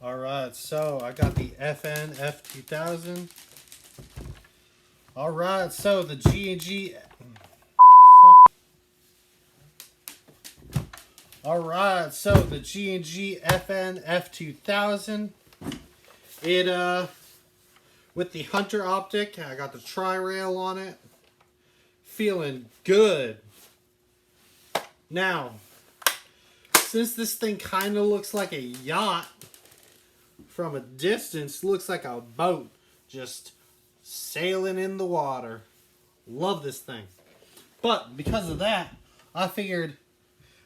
Alright, so I got the FN F2000. Alright, so the G&G. Alright, so the G&G FN F2000. It, with the Hunter optic, I got the tri-rail on it. Feeling good. Now, since this thing kind of looks like a yacht, from a distance, looks like a boat just sailing in the water. Love this thing. But because of that, I figured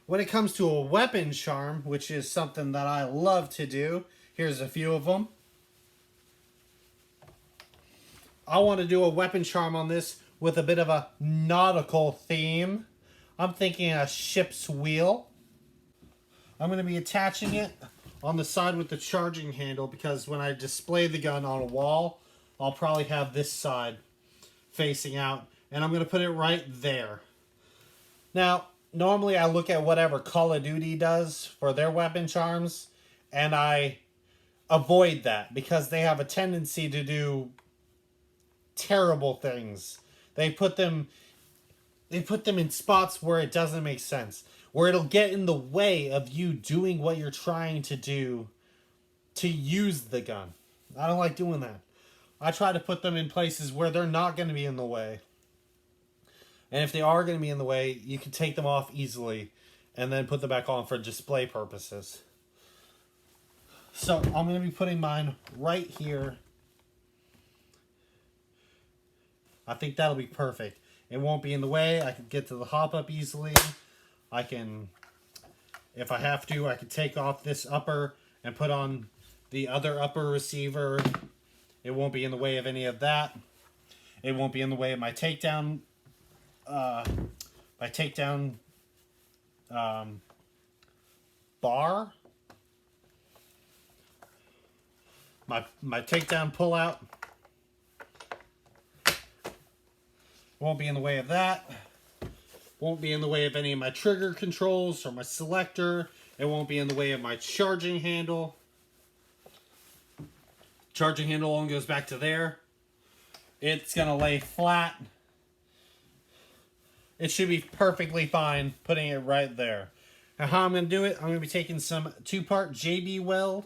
when it comes to a weapon charm, which is something that I love to do, here's a few of them. I want to do a weapon charm on this with a bit of a nautical theme. I'm thinking a ship's wheel. I'm going to be attaching it on the side with the charging handle because when I display the gun on a wall, I'll probably have this side facing out, and I'm going to put it right there. Now, normally I look at whatever Call of Duty does for their weapon charms, and I avoid that because they have a tendency to do terrible things. They put them in spots where it doesn't make sense, where it'll get in the way of you doing what you're trying to do to use the gun. I don't like doing that. I try to put them in places where they're not going to be in the way. And if they are going to be in the way, you can take them off easily and then put them back on for display purposes. So I'm going to be putting mine right here. I think that'll be perfect. It won't be in the way. I can get to the hop up easily. I can, if I have to, I can take off this upper and put on the other upper receiver. It won't be in the way of any of that. It won't be in the way of my takedown. Bar. My takedown pull out. Won't be in the way of that. Won't be in the way of any of my trigger controls or my selector. It won't be in the way of my charging handle. Charging handle only goes back to there. It's going to lay flat. It should be perfectly fine putting it right there. Now how I'm going to do it, I'm going to be taking some 2-part JB weld.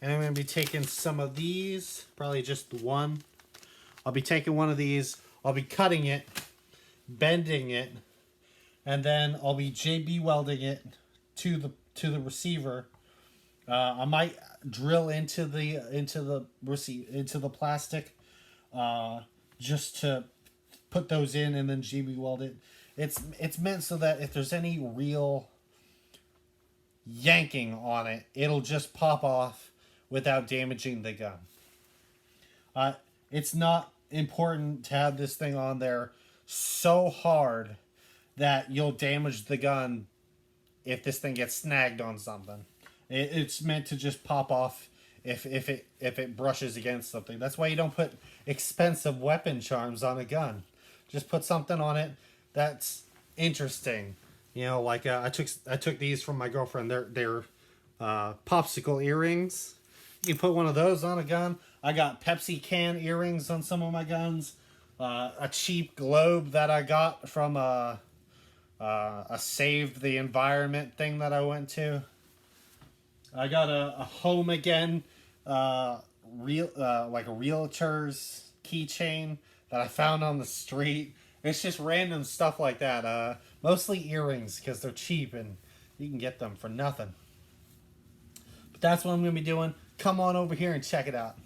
And I'm going to be taking some of these, probably just one. I'll be taking one of these. I'll be cutting it, bending it, and then I'll be JB welding it to the receiver. I might drill into the plastic just to put those in and then JB weld it. It's meant so that if there's any real yanking on it, it'll just pop off without damaging the gun. It's not important to have this thing on there so hard that you'll damage the gun if this thing gets snagged on something. It's meant to just pop off if it brushes against something. That's why you don't put expensive weapon charms on a gun. Just put something on it that's interesting. You know, like I took these from my girlfriend. They're popsicle earrings. You can put one of those on a gun. I got Pepsi can earrings on some of my guns. A cheap globe that I got from a Save the Environment thing that I went to. I got a Home Again like a realtor's keychain that I found on the street. It's just random stuff like that. Mostly earrings because they're cheap and you can get them for nothing. But that's what I'm going to be doing. Come on over here and check it out.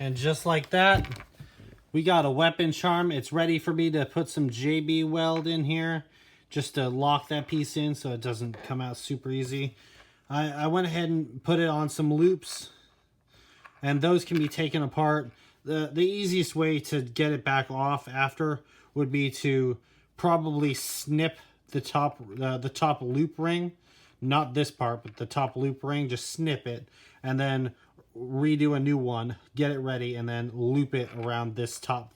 And just like that, we got a weapon charm. It's ready for me to put some JB weld in here just to lock that piece in so it doesn't come out super easy. I went ahead and put it on some loops, and those can be taken apart. The easiest way to get it back off after would be to probably snip the top loop ring, not this part, but the top loop ring. Just snip it and then redo a new one, get it ready, and then loop it around this top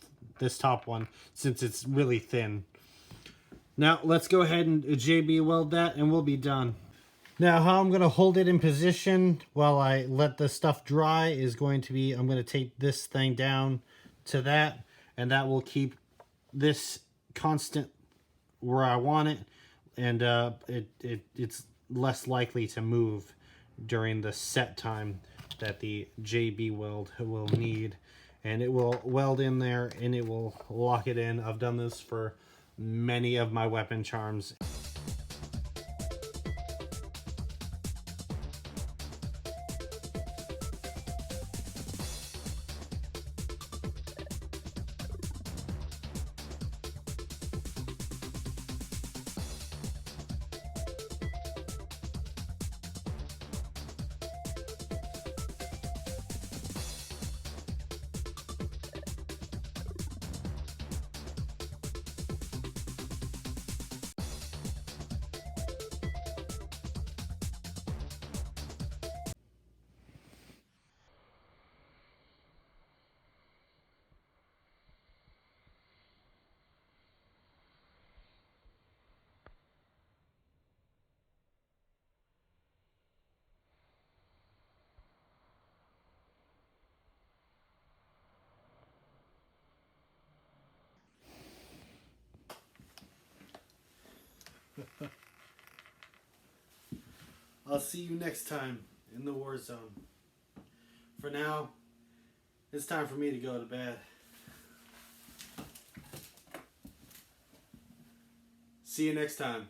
one since it's really thin. Now let's go ahead and JB weld that and we'll be done. Now how I'm going to hold it in position while I let the stuff dry is going to be, I'm going to tape this thing down to that, and that will keep this constant where I want it, and it's less likely to move during the set time that the JB weld will need. And it will weld in there and it will lock it in. I've done this for many of my weapon charms. I'll see you next time in the war zone. For now, it's time for me to go to bed. See you next time.